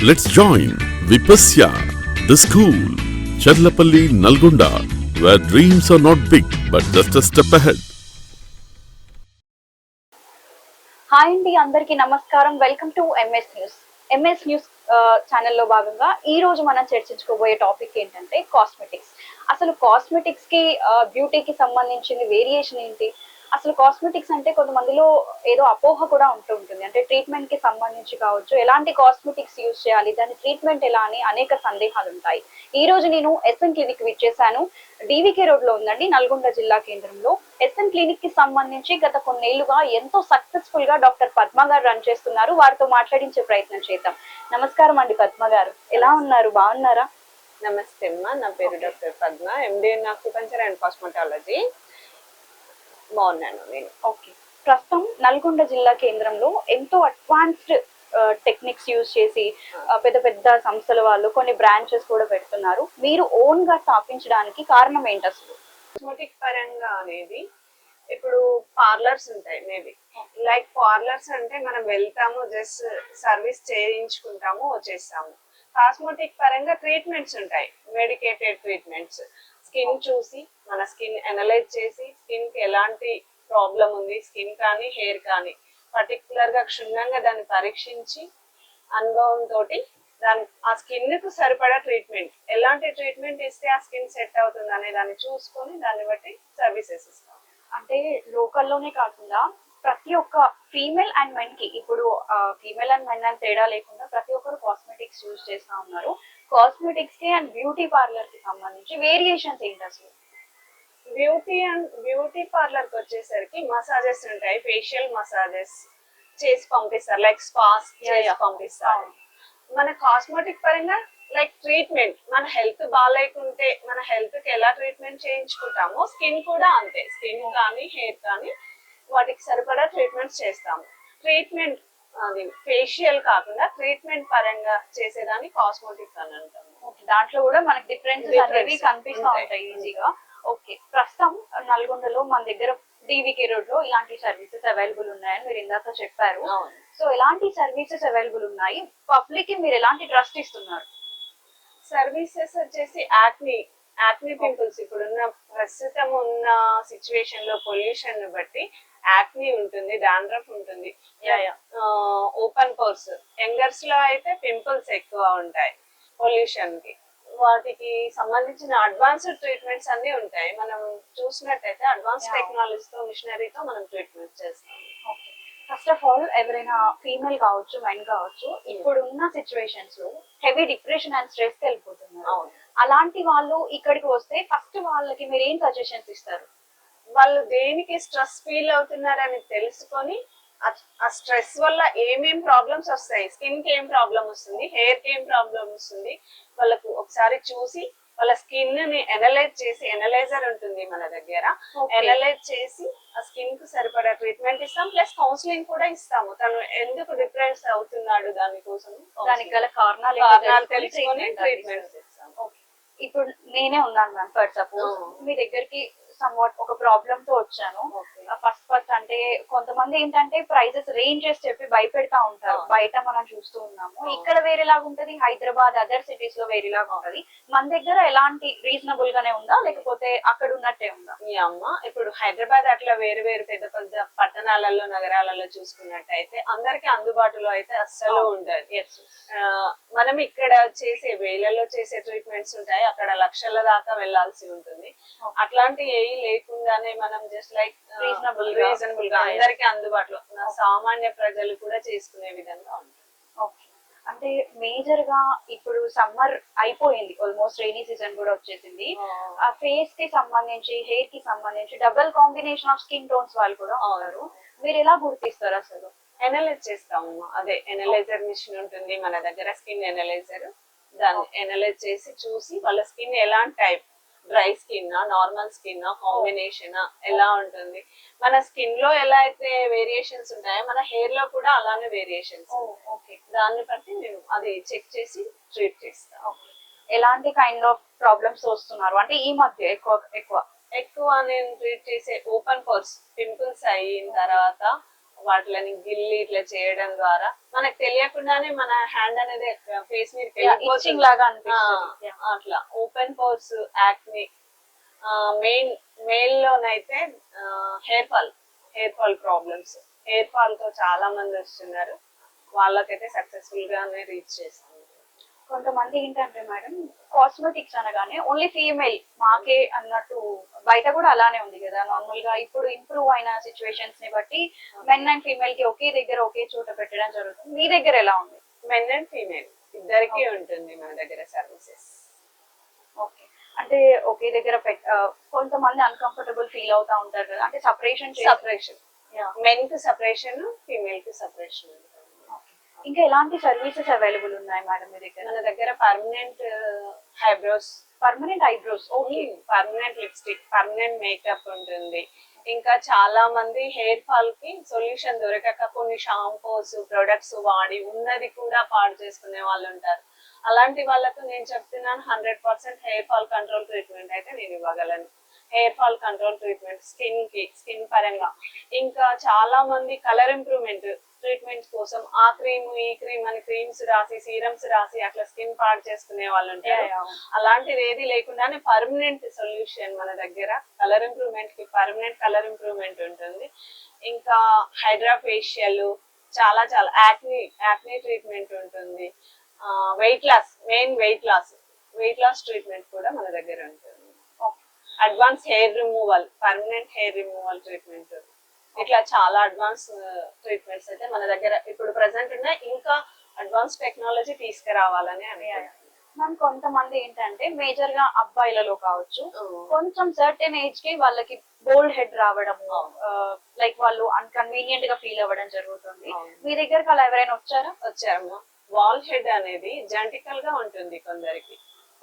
Let's join Vipasya, the school, Chadlapalli, Nalgonda, where dreams are not big but just a step ahead. Hi అండి, అందరికీ నమస్కారం. Welcome to MS news ఛానల్లో భాగంగా ఈ రోజు మనం చర్చించుకోబోయే టాపిక్ ఏంటంటే కాస్మెటిక్స్. అసలు కాస్మెటిక్స్ కి బ్యూటీకి సంబంధించిన వేరియేషన్ ఏంటి? అసలు కాస్మెటిక్స్ అంటే కొంతమందిలో ఏదో అపోహ కూడా ఉంటుంది. అంటే ట్రీట్మెంట్ కి సంబంధించి కావచ్చు, ఎలాంటి కాస్మెటిక్స్ యూజ్ చేయాలి, దాని ట్రీట్మెంట్ ఎలా అని అనేక సందేహాలు ఉంటాయి. ఈ రోజు నేను ఎస్ఎన్ క్లినిక్ విచ్చేసాను. డివికే రోడ్ లో ఉందండి, నల్గొండ జిల్లా కేంద్రంలో. ఎస్ఎన్ క్లినిక్ కి సంబంధించి గత కొన్నేళ్లుగా ఎంతో సక్సెస్ఫుల్ గా డాక్టర్ పద్మ గారు రన్ చేస్తున్నారు. వారితో మాట్లాడించే ప్రయత్నం చేద్దాం. నమస్కారం అండి పద్మ గారు, ఎలా ఉన్నారు? బాగున్నారా? నమస్తే అమ్మా, నా పేరు doctor Padma, MD in acupuncture and cosmetology. బాగున్నాను నేను. ఓకే, ప్రస్తుతం నల్గొండ జిల్లా కేంద్రంలో ఎంతో అడ్వాన్స్డ్ టెక్నిక్స్ యూజ్ చేసి పెద్ద పెద్ద సంస్థల వాళ్ళు కొన్ని బ్రాంచెస్ కూడా పెడుతున్నారు. మీరు ఓన్ గా స్థాపించడానికి కారణం ఏంటి అసలు? కాస్మెటిక్ పరంగా అనేది ఇప్పుడు పార్లర్స్ ఉంటాయి, మేబీ లైక్ పార్లర్స్ అంటే మనం వెళ్తాము, జస్ట్ సర్వీస్ చేయించుకుంటాము, వచ్చేస్తాము. కాస్మెటిక్ పరంగా ట్రీట్మెంట్స్ ఉంటాయి, మెడికేటెడ్ ట్రీట్మెంట్స్. స్కిన్ చూసి మన స్కిన్ అనలైజ్ చేసి స్కిన్ కి ఎలాంటి ప్రాబ్లం ఉంది, స్కిన్ కానీ హెయిర్ కానీ పర్టికులర్ గా క్షుణ్ణంగా దాన్ని పరీక్షించి అనుభవంతో ఆ స్కిన్ కు సరిపడా ట్రీట్మెంట్, ఎలాంటి ట్రీట్మెంట్ ఇస్తే ఆ స్కిన్ సెట్ అవుతుంది అనే దాన్ని చూసుకొని దాన్ని బట్టి సర్వీసెస్ ఇస్తాం. అంటే లోకల్లోనే కాకుండా ప్రతి ఒక్క ఫీమేల్ అండ్ మెన్ కి, ఇప్పుడు ఫీమేల్ అండ్ మెన్ అని తేడా లేకుండా ప్రతి ఒక్కరు కాస్మెటిక్స్ యూజ్ చేస్తా ఉన్నారు. కాస్మెటిక్స్ కి అండ్ బ్యూటీ పార్లర్ కి సంబంధించి వేరియేషన్స్ ఏంటి అసలు? బ్యూటీ పార్లర్ కి వచ్చేసరికి మసాజెస్ ఉంటాయి, ఫేషియల్ మసాజెస్ చేసి పంపిస్తారు, లైక్ స్పాస్ చేసి పంపిస్తారు. మన కాస్మెటిక్ పరంగా లైక్ ట్రీట్మెంట్, మన హెల్త్ బాగాలేకుంటే మన హెల్త్ కి ఎలా ట్రీట్మెంట్ చేయించుకుంటామో స్కిన్ కూడా అంతే. స్కిన్ కానీ హెయిర్ కానీ వాటికి సరిపడా ట్రీట్మెంట్స్ చేస్తాము. ట్రీట్మెంట్ అది ఫేషియల్ కాకుండా ట్రీట్మెంట్ పరంగా చేసేదాన్ని కాస్మెటిక్ అని అంటాము. దాంట్లో కూడా మనకి డిఫరెన్సెస్ అనేవి కనిపిస్తూ ఉంటాయి ఈజీగా. ఓకే, ప్రస్తుతం నల్గొండలో మన దగ్గర డివికే రోడ్ లో ఇలాంటి సర్వీసెస్ అవైలబుల్ ఉన్నాయని మీరు ఇందాక చెప్పారు. సో ఎలాంటి సర్వీసెస్ అవైలబుల్ ఉన్నాయి, పబ్లిక్ కి మీరు ఎలాంటి ట్రస్ట్ ఇస్తున్నారు? సర్వీసెస్ వచ్చేసి యాక్ని పింపుల్స్, ఇప్పుడున్న ప్రస్తుతం ఉన్న సిచ్యువేషన్ లో పొల్యూషన్ ని బట్టి యాక్ని ఉంటుంది, డాండ్రఫ్ ఉంటుంది, ఓపెన్ పోర్స్. యంగర్స్ లో అయితే పింపుల్స్ ఎక్కువ ఉంటాయి పొల్యూషన్ కి. వాటికి సంబంధించిన అడ్వాన్స్డ్ ట్రీట్మెంట్స్ అన్ని ఉంటాయి. మనం చూసినట్టయితే అడ్వాన్స్ టెక్నాలజీతో మిషనరీతో మనం ట్రీట్మెంట్ చేస్తాం. ఫస్ట్ ఆఫ్ ఆల్, ఎవరైనా ఫీమేల్ కావచ్చు, మెన్ కావచ్చు, ఇప్పుడున్న సిచ్యువేషన్స్ లో హెవీ డిప్రెషన్ అండ్ స్ట్రెస్ కి వెళ్ళిపోతున్నారు. అలాంటి వాళ్ళు ఇక్కడికి వస్తే ఫస్ట్ వాళ్ళకి మీరు ఏం సజెషన్స్ ఇస్తారు? వాళ్ళు దేనికి స్ట్రెస్ ఫీల్ అవుతున్నారని తెలుసుకొని ఆ స్ట్రెస్ వల్ల ఏమేం ప్రాబ్లమ్స్ వస్తాయి, స్కిన్ కి ఏం ప్రాబ్లం వస్తుంది, హెయిర్ కి ఏం ప్రాబ్లం వస్తుంది, వాళ్ళకు ఒకసారి చూసి వాళ్ళ స్కిన్ ని అనలైజ్ చేసి, అనలైజర్ ఉంటుంది మన దగ్గర, అనలైజ్ చేసి ఆ స్కిన్ కు సరిపడా ట్రీట్మెంట్ ఇస్తాం. ప్లస్ కౌన్సిలింగ్ కూడా ఇస్తాము. తను ఎందుకు డిప్రెస్ అవుతున్నాడు దానికోసం దానికి గల కారణాలు తెలుసుకొని ట్రీట్మెంట్ ఇస్తాం. ఇప్పుడు నేనే ఉన్నాను మ్యామ్, ఫర్ సపోజ్ మీ దగ్గరికి సమ్వాట్ ఒక ప్రాబ్లమ్ తో వచ్చాను. ఫస్ట్ అంటే కొంతమంది ఏంటంటే ప్రైజెస్ రేంజెస్ చెప్పి భయపెడతా ఉంటారు. బయట మనం చూస్తూ ఉన్నాము, ఇక్కడ వేరేలాగా ఉంటది, హైదరాబాద్ అదర్ సిటీస్ లో వేరేలాగా ఉంటది. మన దగ్గర ఎలాంటి రీజనబుల్ గానే ఉందా, లేకపోతే అక్కడ ఉన్నట్టే ఉందా? ఈ అమ్మ, ఇప్పుడు హైదరాబాద్ అట్లా వేరు వేరు పెద్ద పెద్ద పట్టణాలలో నగరాలలో చూసుకున్నట్టయితే అందరికి అందుబాటులో అయితే అస్సలు ఉండదు. మనం ఇక్కడ చేసే వేలలో చేసే ట్రీట్మెంట్స్ ఉంటాయి, అక్కడ లక్షల దాకా వెళ్లాల్సి ఉంటుంది. అట్లాంటి లేకుండానే మనం జస్ట్ లైక్ రీజనబుల్ గా అందరికి అందుబాటులో సామాన్య ప్రజలు కూడా చేసుకునే విధంగా ఉంటుంది. అంటే మేజర్ గా ఇప్పుడు సమ్మర్ అయిపోయింది, ఆల్మోస్ట్ రైనీ సీజన్ కూడా వచ్చేసింది. ఆ ఫేస్ కి సంబంధించి, హెయిర్ కి సంబంధించి double combination of skin tones వాళ్ళు కూడా ఉన్నారు. మీరు ఎలా గుర్తిస్తారు అసలు? ఎనలైజ్ చేస్తాము. అదే ఎనలైజర్ మిషన్ ఉంటుంది మన దగ్గర, స్కిన్ ఎనలైజర్. దాన్ని ఎనలైజ్ చేసి చూసి వాళ్ళ స్కిన్ ఎలాంటి type, dry skin, normal skin, combination ఎలా ఉంటుంది, మన స్కిన్ లో ఎలా అయితే వేరియేషన్స్ ఉంటాయో మన హెయిర్ లో కూడా అలానే వేరియేషన్స్. దాన్ని బట్టి నేను అది చెక్ చేసి ట్రీట్ చేస్తాను. ఎలాంటి కైండ్ ఆఫ్ ప్రాబ్లమ్స్ వస్తున్నారు అంటే ఈ మధ్య ఎక్కువ నేను ట్రీట్ చేసే ఓపెన్ పోర్స్, పింపుల్స్ అయిన తర్వాత వాటిని గిల్లి ఇట్లా చేయడం ద్వారా మనకు తెలియకుండానే మన హ్యాండ్ అనేది ఫేస్ మీద ఇచ్చింగ్ లాగా అనిపిస్తుంది. అట్లా ఓపెన్ పోర్స్, యాక్ని, మెయిల్ లోనైతే hair fall problems, hair fall తో చాలా మంది వస్తున్నారు. వాళ్ళకైతే సక్సెస్ఫుల్ గానే రీచ్ చేస్తాం. కొంతమంది ఏంటంటే మేడం కాస్మెటిక్స్ అనగానే ఓన్లీ ఫీమేల్ మాకే అన్నట్టు, బయట కూడా అలానే ఉంది కదా నార్మల్ గా. ఇప్పుడు ఇంప్రూవ్ అయిన సిచ్యువేషన్స్ ని బట్టి మెన్ అండ్ ఫీమేల్ కి ఒకే దగ్గర ఒకే చోట పెట్టడం జరుగుతుంది. మీ దగ్గర ఎలా ఉంది? మెన్ అండ్ ఫీమేల్ ఇద్దరికి ఉంటుంది మన దగ్గర సర్వీసెస్. ఓకే, అంటే ఒకే దగ్గర కొంతమంది అన్కంఫర్టబుల్ ఫీల్ అవుతా ఉంటారు కదా, అంటే సపరేషన్ మెన్ కి సపరేషన్, ఫీమేల్ కి సపరేషన్. ఇంకా ఎలాంటి సర్వీసెస్ అవైలబుల్ ఉన్నాయి మేడం మీ దగ్గర? మన దగ్గర permanent eyebrows, okay, permanent lipstick, permanent makeup ఉంటుంది. ఇంకా చాలా మంది హెయిర్ ఫాల్ కి సొల్యూషన్ దొరకక కొన్ని షాంపూస్, ప్రొడక్ట్స్ వాడి ఉన్నది కూడా పాడు చేసుకునే వాళ్ళు ఉంటారు. అలాంటి వాళ్ళకు నేను చెప్తున్నాను 100% హెయిర్ ఫాల్ కంట్రోల్ ట్రీట్మెంట్ అయితే నేను ఇవ్వగలను. Hair fall control treatment skin పరంగా. ఇంకా చాలా మంది కలర్ ఇంప్రూవ్మెంట్ ట్రీట్మెంట్ కోసం ఆ క్రీమ్ ఈ క్రీమ్ అని క్రీమ్స్ రాసి, సీరమ్స్ రాసి అట్లా స్కిన్ పాడు చేసుకునే వాళ్ళు ఉంటారు. అలాంటిది ఏది లేకుండానే పర్మనెంట్ సొల్యూషన్ మన దగ్గర. కలర్ ఇంప్రూవ్మెంట్ కి పర్మనెంట్ కలర్ ఇంప్రూవ్మెంట్ ఉంటుంది. ఇంకా హైడ్రా ఫేషియల్, చాలా యాక్నీ ట్రీట్మెంట్ ఉంటుంది. వెయిట్ లాస్ ట్రీట్మెంట్ కూడా మన దగ్గర ఉంటుంది. Advance hair removal, permanent hair removal treatment, ఇట్లా చాలా అడ్వాన్స్ ట్రీట్మెంట్స్ అయితే మన దగ్గర ఇప్పుడు ప్రెసెంట్ ఉన్నాయి. ఇంకా అడ్వాన్స్ టెక్నాలజీ తీసుకురావాలని మ్యామ్ కొంతమంది ఏంటంటే మేజర్ గా అబ్బాయిలలో కావచ్చు, కొంచెం సర్టెన్ ఏజ్ కి వాళ్ళకి బోల్డ్ హెడ్ రావడము, లైక్ వాళ్ళు అన్కన్వీనియంట్ గా ఫీల్ అవ్వడం జరుగుతుంది. మీ దగ్గరకు అలా ఎవరైనా వచ్చారమ్మా. వాల్ హెడ్ అనేది జెంటికల్ గా ఉంటుంది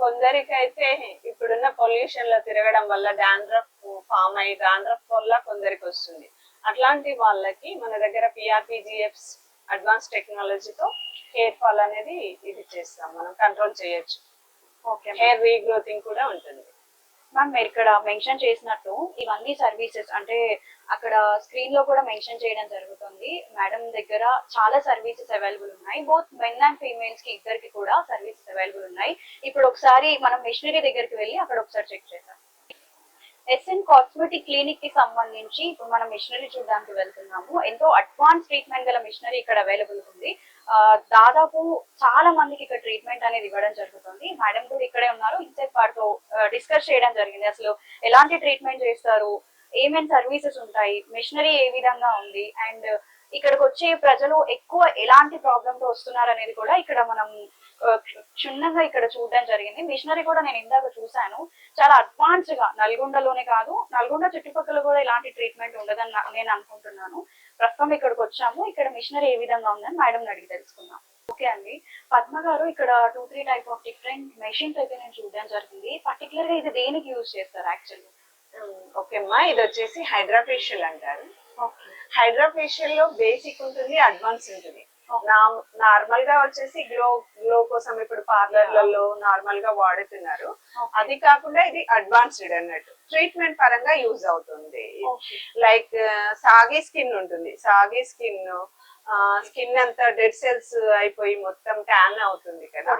కొందరికి అయితే ఇప్పుడున్న పొల్యూషన్ లో తిరగడం వల్ల డాండ్రఫ్ ఫామ్ అయ్యి డాండ్రఫ్ వల్ల కొందరికి వస్తుంది. అట్లాంటి వాళ్ళకి మన దగ్గర PRPGFs అడ్వాన్స్ టెక్నాలజీతో హెయిర్ ఫాల్ అనేది ఇది చేస్తాం, మనం కంట్రోల్ చేయొచ్చు. హెయిర్ రీగ్రోతింగ్ కూడా ఉంటుంది. మ్యామ్ మీరు ఇక్కడ మెన్షన్ చేసినట్టు ఇవన్నీ సర్వీసెస్ అంటే అక్కడ స్క్రీన్ లో కూడా మెన్షన్ చేయడం జరుగుతుంది. మేడం దగ్గర చాలా సర్వీసెస్ అవైలబుల్ ఉన్నాయి. బోత్ మెన్ అండ్ ఫీమేల్స్ కి ఇద్దరికి కూడా సర్వీసెస్ అవైలబుల్ ఉన్నాయి. ఇప్పుడు ఒకసారి మనం మిషనరీ దగ్గరికి వెళ్ళి అక్కడ ఒకసారి చెక్ చేద్దాం. ఎస్ఎన్ కాస్మెటిక్ క్లినిక్ కి సంబంధించి ఇప్పుడు మనం మిషనరీ చూడడానికి వెళ్తున్నాము. ఎంతో అడ్వాన్స్ ట్రీట్మెంట్ గల మిషనరీ ఇక్కడ అవైలబుల్ ఉంది. దాదాపు చాలా మందికి ఇక్కడ ట్రీట్మెంట్ అనేది ఇవ్వడం జరుగుతుంది. మేడం కూడా ఇక్కడే ఉన్నారు. ఇంతసేపు వారితో డిస్కస్ చేయడం జరిగింది. అసలు ఎలాంటి ట్రీట్మెంట్ చేస్తారు, ఏమేమి సర్వీసెస్ ఉంటాయి, మిషనరీ ఏ విధంగా ఉంది, అండ్ ఇక్కడికి వచ్చే ప్రజలు ఎక్కువ ఎలాంటి ప్రాబ్లమ్ తో వస్తున్నారు అనేది కూడా ఇక్కడ మనం క్షుణ్ణంగా ఇక్కడ చూడడం జరిగింది. మిషనరీ కూడా నేను ఇందాక చూశాను, చాలా అడ్వాన్స్డ్ గా. నల్గొండలోనే కాదు, నల్గొండ చుట్టుపక్కల కూడా ఇలాంటి ట్రీట్మెంట్ ఉండదని నేను అనుకుంటున్నాను. ప్రస్తుతం ఇక్కడికి వచ్చాము. ఇక్కడ మిషనరీ ఏ విధంగా ఉందని మేడం అడిగి తెలుసుకుందాం. ఓకే అండి, పద్మ గారు ఇక్కడ 2-3 టైప్ ఆఫ్ డిఫరెంట్ మెషిన్స్ అయితే నేను చూడడం జరిగింది. పర్టికులర్ గా ఇది దేనికి యూజ్ చేస్తారు యాక్చువల్లీ? ఓకే అమ్మా, ఇది వచ్చేసి హైడ్రా ఫేషియల్ అంటారు. హైడ్రా ఫేషియల్ లో బేసిక్ ఉంటుంది, అడ్వాన్స్ ఉంటుంది. నార్మల్ గా వచ్చేసి గ్లో కోసం ఇప్పుడు పార్లర్లలో నార్మల్ గా వాడుతున్నారు. అది కాకుండా ఇది అడ్వాన్స్డ్ అన్నట్టు ట్రీట్మెంట్ పరంగా యూజ్ అవుతుంది. లైక్ సాగి స్కిన్ ఉంటుంది. సాగి స్కిన్ అంతా డెడ్ సెల్స్ అయిపోయి మొత్తం ట్యాన్ అవుతుంది కదా,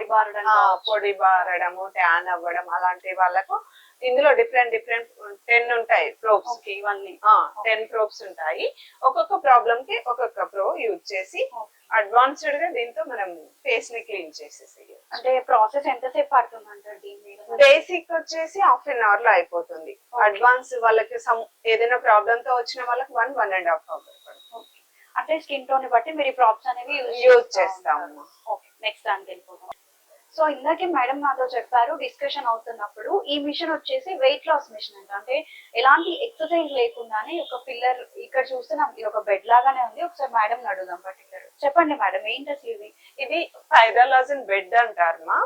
పొడి బారడము, ట్యాన్ అవ్వడం, అలాంటి వాళ్ళకు ఇందులో డిఫరెంట్ 10 ఉంటాయి ప్రోబ్స్ కి. ఇవన్నీ 10 ప్రోబ్స్ ఉంటాయి. ఒక్కొక్క ప్రాబ్లం కి ఒక్కొక్క ప్రో యూజ్ చేసి అడ్వాన్స్డ్ గా దీంతో మనం ఫేస్ ని క్లీన్ చేసేసి. అంటే ప్రాసెస్ ఎంతసేపు పడుతుంది అంటారు దీని? బేసిక్ వచ్చేసి 1/2 అవర్ లో అయిపోతుంది. అడ్వాన్స్ వాళ్ళకి ఏదైనా ప్రాబ్లమ్ తో వచ్చిన వాళ్ళకి 1.5 అవర్ పడుతుంది. అంటే స్కిన్ టోన్ బట్టి మీరు ఈ ప్రాప్స్ అనేవి యూజ్ చేస్తాము. ఓకే, నెక్స్ట్ దానికి వెళ్ళిపోతాం. సో ఇందాకే మేడం నాతో చెప్పారు డిస్కషన్ అవుతున్నప్పుడు, ఈ మిషన్ వచ్చేసి వెయిట్ లాస్ మిషన్ అంట. అంటే ఎలాంటి ఎక్సర్సైజ్ లేకుండానే ఒక పిల్లర్ ఇక్కడ చూస్తున్నాం, ఇది ఒక బెడ్ లాగానే ఉంది. ఒకసారి మేడం అడుగుదాం పర్టికులర్. చెప్పండి మేడం, ఏంటి అసలు ఇది ఫైబ్రోలాజిన్ బెడ్ అంటారమ్మా.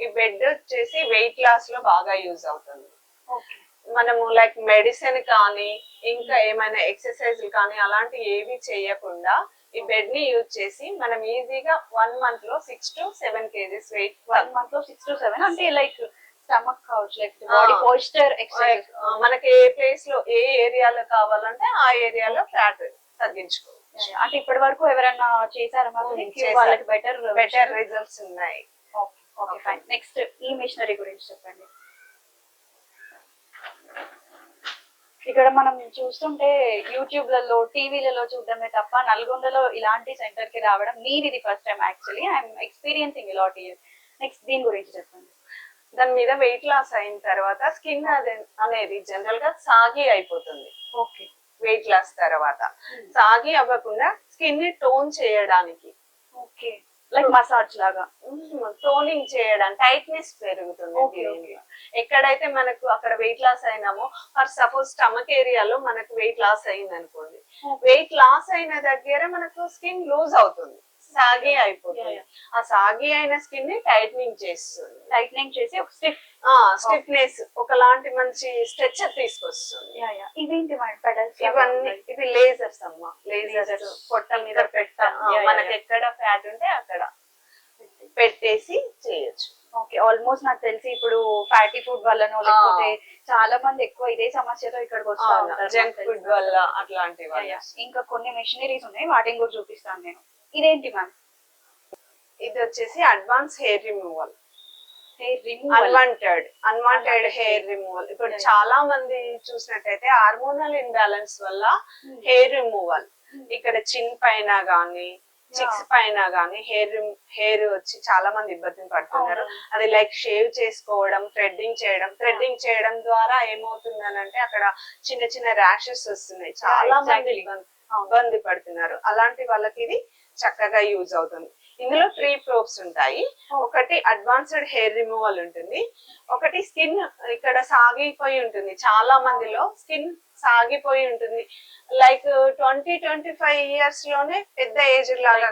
ఈ బెడ్ వచ్చేసి వెయిట్ లాస్ లో బాగా యూజ్ అవుతుంది. మనము లైక్ మెడిసిన్ కానీ ఇంకా ఏమైనా ఎక్సర్సైజ్ కానీ అలాంటి ఏవి చేయకుండా ఈ బెడ్ ని యూజ్ చేసి మనం ఈజీగా 1 month లో 6 to 7 kgs వెయిట్. 1 month లో 6 to 7 అంటే లైక్ స్టమక్ కావచ్చు, లైక్ బాడీ పోస్చర్ ఎక్సర్సైజ్, మనకి ఏ ప్లేస్ లో ఏ ఏరియాలో కావాలంటే ఆ ఏరియాలో ఫ్యాట్ తగ్గించుకోవచ్చు. అంటే ఇప్పటి వరకు ఎవరైనా చేశారా చేశారు. వాళ్ళకి బెటర్ బెటర్ రిజల్ట్స్ ఉన్నాయి. Okay fine. నెక్స్ట్ ఈ మిషనరీ గురించి చెప్పండి. ఇక్కడ మనం చూస్తుంటే యూట్యూబ్లలో టీవీలలో చూడడమే తప్ప నల్గొండలో ఇలాంటి సెంటర్ కి రావడం మీరు ఇది first time. Actually I'm experiencing lot year. Next దీని గురించి చెప్పండి. దాని మీద వెయిట్ లాస్ అయిన తర్వాత స్కిన్ అనేది జనరల్ గా సాగి అయిపోతుంది. ఓకే. వెయిట్ లాస్ తర్వాత సాగి అవ్వకుండా స్కిన్ ని టోన్ చేయడానికి, ఓకే, లైక్ మసాజ్ లాగా టోనింగ్ చేయడానికి టైట్నెస్ పెరుగుతుంది. దీనిలో ఎక్కడైతే మనకు అక్కడ వెయిట్ లాస్ అయినామో, ఫర్ సపోజ్ స్టమక్ ఏరియాలో మనకు వెయిట్ లాస్ అయింది అనుకోండి, వెయిట్ లాస్ అయిన దగ్గర మనకు స్కిన్ లూజ్ అవుతుంది, సాగి అయిపోతుంది. ఆ సాగి అయిన స్కిన్ ని టైట్నింగ్ చేస్తుంది. టైట్నింగ్ చేసి ఒక స్టిఫ్నెస్, ఒకలాంటి మంచి స్ట్రెచర్ తీసుకొస్తుంది. ఇవేంటి పెడల్స్? ఇవన్నీ ఇవి లేజర్స్ అమ్మా. లేజర్స్ పొట్ట మీద మనకి ఎక్కడ ఫ్యాట్ ఉంటే అక్కడ పెట్టేసి చేయొచ్చు. ఓకే. ఆల్మోస్ట్ నాకు తెలిసి ఇప్పుడు ఫ్యాటీ ఫుడ్ వల్లనో లేకపోతే చాలా మంది ఎక్కువ ఇదే సమస్యతో ఇక్కడికి వస్తా ఉంటారు, జంక్ ఫుడ్ వల్ల అట్లాంటి. ఇంకా కొన్ని మెషినరీస్ ఉన్నాయి, వాటిని కూడా చూపిస్తాను నేను. ఇదేంటి మ్యామ్? ఇది వచ్చేసి advance hair removal. Unwanted hair removal. ఇప్పుడు చాలా మంది చూసినట్టయితే హార్మోనల్ ఇంబ్యాలెన్స్ వల్ల హెయిర్ రిమూవల్, ఇక్కడ చిన్ పైన గానీ చిక్స్ పైన గానీ హెయిర్ వచ్చి చాలా మంది ఇబ్బంది పడుతున్నారు. అది లైక్ షేవ్ చేసుకోవడం, థ్రెడ్డింగ్ చేయడం ద్వారా ఏమవుతుందని అంటే అక్కడ చిన్న చిన్న ర్యాషెస్ వస్తున్నాయి, చాలా మంది ఇబ్బంది పడుతున్నారు. అలాంటి వాళ్ళకి ఇది చక్కగా యూజ్ అవుతుంది. ఇందులో 3 ప్రోబ్స్ ఉంటాయి. ఒకటి అడ్వాన్స్డ్ హెయిర్ రిమూవల్ ఉంటుంది, ఒకటి స్కిన్ ఇక్కడ సాగిపోయి ఉంటుంది, చాలా మందిలో స్కిన్ సాగిపోయి ఉంటుంది, లైక్ 20-25 ఇయర్స్ లోనే పెద్ద ఏజ్ లాగా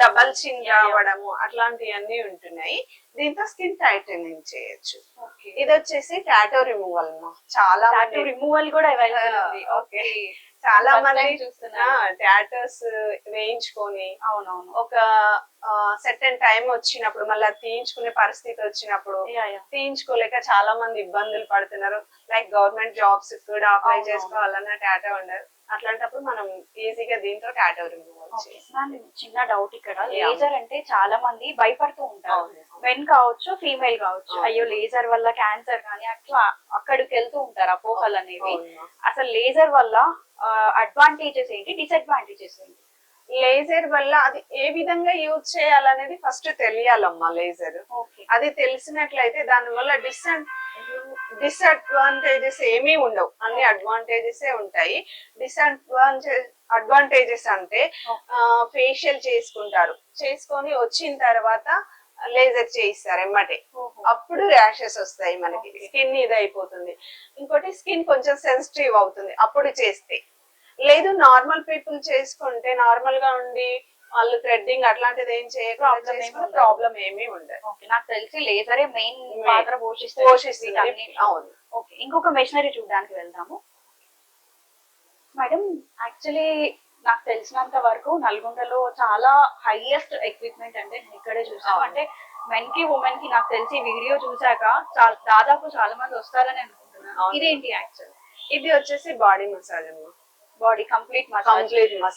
డబల్ చిన్ రావడము అట్లాంటివన్నీ ఉంటున్నాయి. దీంతో స్కిన్ టైటనింగ్ చేయొచ్చు. ఇది వచ్చేసి టాటో రిమూవల్. చాలా రిమూవల్ కూడా అవైలబుల్ ఉంది. ఓకే. చాలా మంది టాటోస్ వేయించుకొని ఒక సెర్టన్ టైం వచ్చినప్పుడు మళ్ళీ తీయించుకునే పరిస్థితి వచ్చినప్పుడు తీయించుకోలేక చాలా మంది ఇబ్బందులు పడుతున్నారు. లైక్ గవర్నమెంట్ జాబ్స్ కూడా అప్లై చేసుకోవాలన్న టాటో ఉండదు. అట్లాంటప్పుడు మనం ఈజీగా దీంతో టాటో రిమూవ్ చేయాలి. చిన్న డౌట్ ఇక్కడ, లేజర్ అంటే చాలా మంది భయపడుతూ ఉంటారు, మెన్ కావచ్చు ఫీమేల్ కావచ్చు, అయ్యో లేజర్ వల్ల క్యాన్సర్ కానీ అట్లా అక్కడికి వెళ్తూ ఉంటారు అపోహలు అనేవి. అసలు లేజర్ వల్ల అడ్వాంటేజెస్ ఏంటి, డిసడ్వాంటేజెస్ ఏంటి? లేజర్ వల్ల అది ఏ విధంగా యూజ్ చేయాలనేది ఫస్ట్ తెలియాలమ్మా. లేజర్ అది తెలిసినట్లయితే దాని వల్ల డిసడ్వాంటేజెస్ ఏమీ ఉండవు, అన్ని అడ్వాంటేజెస్ ఉంటాయి. అడ్వాంటేజెస్ అంటే ఫేషియల్ చేసుకుంటారు, చేసుకొని వచ్చిన తర్వాత లేజర్ చేయిస్తారు ఎమ్మటే, అప్పుడు ర్యాషెస్ వస్తాయి మనకి, స్కిన్ ఇది అయిపోతుంది. ఇంకోటి స్కిన్ కొంచెం సెన్సిటివ్ అవుతుంది అప్పుడు చేస్తే. లేదు నార్మల్ పీపుల్ చేసుకుంటే నార్మల్ గా ఉండి వాళ్ళు థ్రెడ్డింగ్ అట్లాంటిది ఏం చేయకుండా ప్రాబ్లం ఏమీ ఉండదు. నాకు తెలిసి లేజరే మెయిన్ పాత్ర పోషిస్తుంది. అవును. ఓకే, ఇంకొక మెషినరీ చూడడానికి వెళ్దాము. మేడం, యాక్చువల్లీ నాకు తెలిసినంత వరకు నల్గొండలో చాలా హైయెస్ట్ ఎక్విప్మెంట్ అంటే నేను ఇక్కడే చూసాను. అంటే మెన్ కి ఉమెన్ కి నాకు తెలిసి వీడియో చూసాక దాదాపు చాలా మంది వస్తారని అనుకుంటున్నాను. ఇదేంటి యాక్చువల్? ఇది వచ్చేసి బాడీ మసాజ్ అమ్మా. Body complete massage.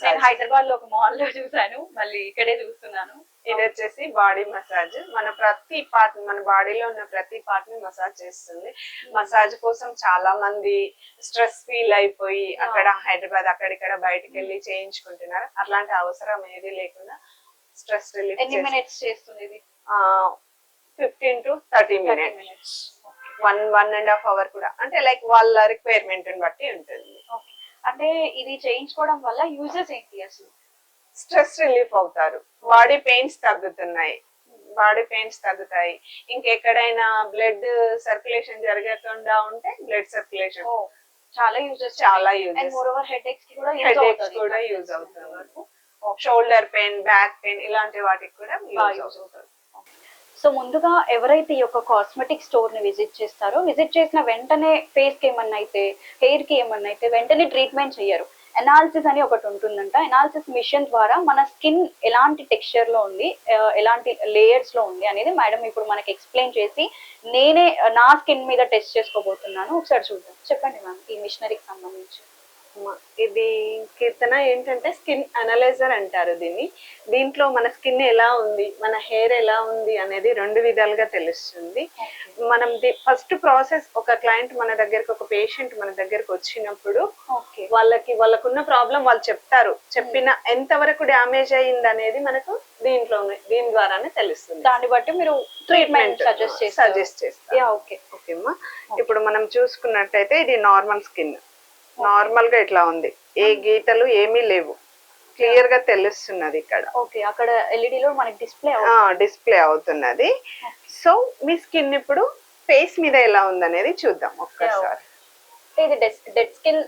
నేను హైదరాబాద్ లో ఒక మాల్ లో చూసాను, మళ్ళీ ఇక్కడే చూస్తున్నాను. ఇది వచ్చేసి బాడీ మసాజ్. మన ప్రతి పార్ట్, మన బాడీలో ఉన్న ప్రతి పార్ట్ ని మసాజ్ చేస్తుంది. మసాజ్ కోసం చాలా మంది స్ట్రెస్ ఫీల్ అయిపోయి అక్కడ హైదరాబాద్ అక్కడిక్కడ బయటకు వెళ్ళి చేయించుకుంటున్నారు. అట్లాంటి అవసరం ఏది లేకుండా స్ట్రెస్ రిలీఫ్. ఎన్ని మినిట్స్ చేస్తుంది ఇది? 15 to 30 minutes. 1.5 hours కూడా, అంటే లైక్ వాళ్ళ రిక్వైర్మెంట్ బట్టి ఉంటుంది. అంటే ఇది చేయించుకోవడం వల్ల యూజెస్ ఏంటి అసలు? స్ట్రెస్ రిలీఫ్ అవుతారు, బాడీ పెయిన్స్ తగ్గుతాయి, ఇంకెక్కడైనా బ్లడ్ సర్క్యులేషన్ జరగకుండా ఉంటే బ్లడ్ సర్క్యులేషన్ చాలా యూజెస్. హెడేక్స్ కూడా యూజ్ అవుతుంది. షోల్డర్ పెయిన్, బ్యాక్ పెయిన్ ఇలాంటి వాటికి కూడా యూజ్ అవుతుంది. సో ముందుగా ఎవరైతే ఈ యొక్క కాస్మెటిక్ స్టోర్ ని విజిట్ చేస్తారో, విజిట్ చేసిన వెంటనే ఫేస్ కి ఏమన్నా అయితే, హెయిర్ కి ఏమన్నా అయితే వెంటనే ట్రీట్మెంట్ చేయరు. ఎనాలిసిస్ అని ఒకటి ఉంటుందంట. ఎనాలిసిస్ మిషన్ ద్వారా మన స్కిన్ ఎలాంటి టెక్స్చర్ లో ఉంది, ఎలాంటి లేయర్స్ లో ఉంది అనేది మేడం ఇప్పుడు మనకి ఎక్స్ప్లెయిన్ చేసి నేనే నా స్కిన్ మీద టెస్ట్ చేసుకోబోతున్నాను. ఒకసారి చూద్దాం. చెప్పండి మ్యామ్ ఈ మిషనరీకి సంబంధించి. ఇది కీర్తన ఏంటంటే స్కిన్ అనలైజర్ అంటారు దీన్ని. దీంట్లో మన స్కిన్ ఎలా ఉంది, మన హెయిర్ ఎలా ఉంది అనేది 2 విధాలుగా తెలుస్తుంది. మనం ఫస్ట్ ప్రాసెస్, ఒక క్లయింట్ మన దగ్గరకు, ఒక పేషెంట్ మన దగ్గరకు వచ్చినప్పుడు వాళ్ళకున్న ప్రాబ్లం వాళ్ళు చెప్తారు. చెప్పిన ఎంత వరకు డ్యామేజ్ అయ్యింది అనేది మనకు దీని ద్వారానే తెలుస్తుంది. దాన్ని బట్టి మీరు ట్రీట్మెంట్ సజెస్ట్ చేస్తారు. ఓకేమ్మా. ఇప్పుడు మనం చూసుకున్నట్టయితే ఇది నార్మల్ స్కిన్, నార్మల్ గా ఇట్లా ఉంది, ఏ గీతలు ఏమీ లేవు, క్లియర్ గా తెలుస్తున్నది ఇక్కడ. ఓకే, అక్కడ ఎల్ఈడి లో మనకి డిస్ప్లే అవుతున్నది. సో మీ స్కిన్ ఇప్పుడు ఫేస్ మీద ఎలా ఉందనేది చూద్దాం ఒక్కసారి. ఇది డెడ్ స్కిన్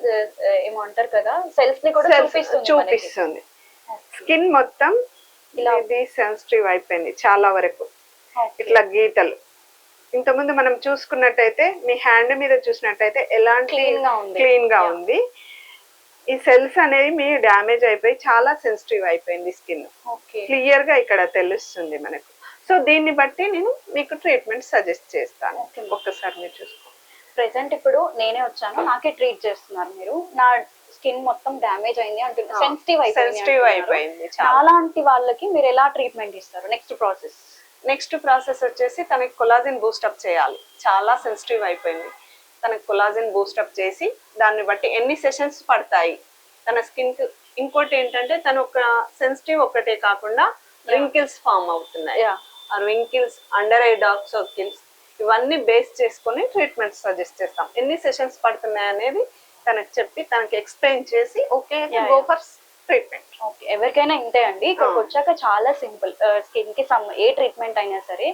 ఏమో అంటారు కదా, సెల్స్ ని కూడా చూపిస్తుంది. స్కిన్ మొత్తం ఇలా సెన్సిటివ్ అయిపోయింది చాలా వరకు, ఇట్లా గీతలు. ఇంతకుముందు మనం చూసుకున్నట్టయితే మీ హ్యాండ్ మీద చూసినట్టయితే ఎలాంటి క్లీన్ గా ఉంది. ఈ సెల్స్ అనేది మీ డ్యామేజ్ అయిపోయి చాలా సెన్సిటివ్ అయిపోయింది స్కిన్, క్లియర్ గా ఇక్కడ తెలుస్తుంది మనకు. సో దీన్ని బట్టి నేను మీకు ట్రీట్మెంట్ సజెస్ట్ చేస్తాను. ఒక్కసారి మీరు చూసుకో. ప్రెసెంట్ ఇప్పుడు నేనే వచ్చాను, నాకే ట్రీట్ చేస్తున్నారు మీరు. నా స్కిన్ మొత్తం డ్యామేజ్ అయింది అంటున్నారు, సెన్సిటివ్ అయిపోయింది. అలాంటి వాళ్ళకి మీరు ఎలా ట్రీట్మెంట్ ఇస్తారు? నెక్స్ట్ ప్రాసెస్ వచ్చేసి తనకి కొలాజిన్ బూస్టప్ చేయాలి. చాలా సెన్సిటివ్ అయిపోయింది, తనకి కొలాజిన్ బూస్టప్ చేసి దాన్ని బట్టి ఎన్ని సెషన్స్ పడతాయి తన స్కిన్ కి. ఇంకోటి ఏంటంటే తను ఒక సెన్సిటివ్ ఒక్కటే కాకుండా రింకిల్స్ ఫామ్ అవుతున్నాయి. ఆ wrinkles, under eye dark circles, ఇవన్నీ బేస్ చేసుకుని ట్రీట్మెంట్ సజెస్ట్ చేస్తాం. ఎన్ని సెషన్స్ పడుతున్నాయి అనేది తనకు చెప్పి తనకి ఎక్స్ప్లెయిన్ చేసి okay go for treatment. Okay, ఎవరికైనా ఇంతే అండి. ఇక్కడికి వచ్చాక చాలా సింపుల్. స్కిన్ కి ఏ ట్రీట్మెంట్ అయినా సరే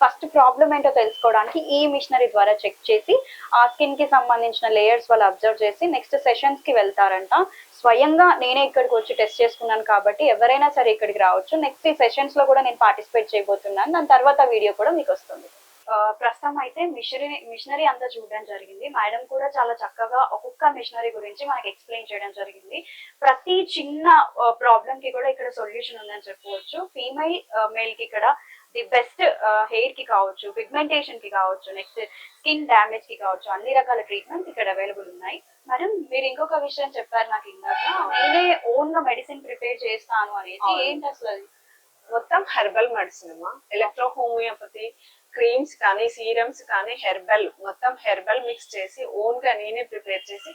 ఫస్ట్ ప్రాబ్లం ఏంటో తెలుసుకోవడానికి ఈ మిషనరీ ద్వారా చెక్ చేసి ఆ స్కిన్ కి సంబంధించిన లేయర్స్ వాళ్ళు అబ్జర్వ్ చేసి నెక్స్ట్ సెషన్స్ కి వెళ్తారంట. స్వయంగా నేనే ఇక్కడికి వచ్చి టెస్ట్ చేసుకున్నాను కాబట్టి ఎవరైనా సరే ఇక్కడికి రావచ్చు. నెక్స్ట్ ఈ సెషన్స్ లో కూడా నేను పార్టిసిపేట్ చేయబోతున్నాను, దాని తర్వాత వీడియో కూడా మీకు వస్తుంది. ప్రస్తుతం అయితే మిషనరీ అంతా చూడడం జరిగింది. మేడం కూడా చాలా చక్కగా ఒక్కొక్క మిషనరీ గురించి మనకి ఎక్స్ప్లెయిన్ చేయడం జరిగింది. ప్రతి చిన్న ప్రాబ్లం కి కూడా ఇక్కడ సొల్యూషన్ ఉందని చెప్పవచ్చు. ఫీమేల్ మేల్ కి ఇక్కడ ది బెస్ట్ హెయిర్ కి కావచ్చు, పిగ్మెంటేషన్ కి కావచ్చు, నెక్స్ట్ స్కిన్ డ్యామేజ్ కి కావచ్చు, అన్ని రకాల ట్రీట్మెంట్స్ ఇక్కడ అవైలబుల్ ఉన్నాయి. మేడం మీరు ఇంకొక విషయం చెప్పారు నాకు ఇందాక, నేనే ఓన్ గా మెడిసిన్ ప్రిపేర్ చేస్తాను అనేది. ఏంటి అసలు అది? మొత్తం హెర్బల్ మెడిసిన్ అమ్మా. ఎలక్ట్రో హోమియోపతి క్రీమ్స్ కానీ, సీరమ్స్ కానీ, మొత్తం హెర్బల్ మిక్స్ చేసి ఓన్ గా నేనే ప్రిపేర్ చేసి,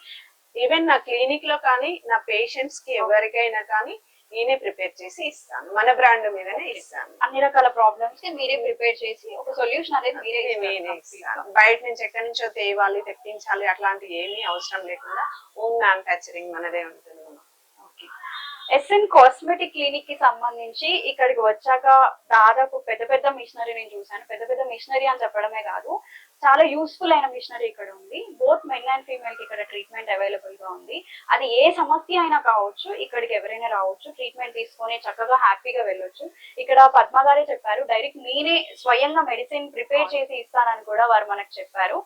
ఈవెన్ నా క్లినిక్ లో కానీ నా పేషెంట్స్ కి ఎవరికైనా కానీ నేనే ప్రిపేర్ చేసి ఇస్తాను. మన బ్రాండ్ మీదనే ఇస్తాను. అన్ని రకాల ప్రాబ్లమ్స్ కి మీరే ప్రిపేర్ చేసి ఒక సొల్యూషన్ అనేది నేనే ఇస్తాను. బయట నుంచి ఎక్కడి నుంచో తేవాలి, తెప్పించాలి అట్లాంటి ఏమీ అవసరం లేకుండా ఓన్ మ్యానుఫ్యాక్చరింగ్ మనదే ఉంటుంది. ఎస్ఎన్ కాస్మెటిక్ క్లినిక్ కి సంబంధించి ఇక్కడికి వచ్చాక దాదాపు పెద్ద మిషనరీ నేను చూసాను. పెద్ద మిషనరీ అని చెప్పడమే కాదు, చాలా యూస్ఫుల్ అయిన మిషనరీ ఇక్కడ ఉంది. బోత్ మెన్ అండ్ ఫీమేల్ కి ఇక్కడ ట్రీట్మెంట్ అవైలబుల్ గా ఉంది. అది ఏ సమస్య అయినా కావచ్చు, ఇక్కడికి ఎవరైనా రావచ్చు, ట్రీట్మెంట్ తీసుకొని చక్కగా హ్యాపీగా వెళ్ళొచ్చు. ఇక్కడ పద్మ గారే చెప్పారు, డైరెక్ట్ నేనే స్వయంగా మెడిసిన్ ప్రిపేర్ చేసి ఇస్తానని కూడా వారు మనకు చెప్పారు.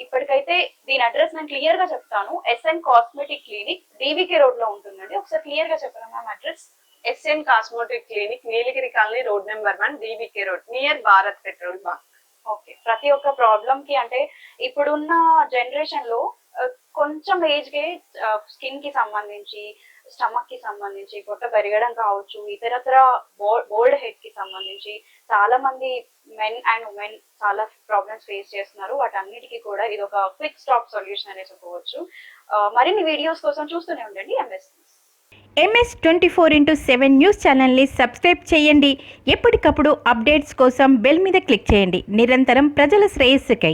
ఇప్పటికైతే దీని అడ్రస్ నేను క్లియర్ గా చెప్తాను. SN cosmetic clinic DVK road లో ఉంటుందండి. ఒకసారి క్లియర్ గా చెప్పరా ma'am address? SN cosmetic clinic, Nilgiri colony, road number 1, DVK road, near Bharat petrol bunk. Okay, ప్రతి ఒక్క ప్రాబ్లం కి అంటే ఇప్పుడున్న జనరేషన్ లో కొంచెం ఏజ్ కి స్కిన్ కి సంబంధించి, స్టమక్ కి సంబంధించి, పొట్ట పెరగడం కావచ్చు, ఇతరత్ర బోల్డ్ హెడ్ కి సంబంధించి చాలా మంది మెన్ అండ్ ఉమెన్ చాలా ప్రాబ్లమ్స్ ఫేస్ చేస్తున్నారు. వాటన్నిటికీ కూడా ఇది ఒక క్విక్ స్టాప్ సొల్యూషన్ అనే చెప్పవచ్చు. మరిన్ని వీడియోస్ కోసం చూస్తూనే ఉండండి MS 24/7 న్యూస్ ఛానల్ని సబ్స్క్రైబ్ చేయండి. ఎప్పటికప్పుడు అప్డేట్స్ కోసం బెల్ మీద క్లిక్ చేయండి. నిరంతరం ప్రజల శ్రేయస్సుకై.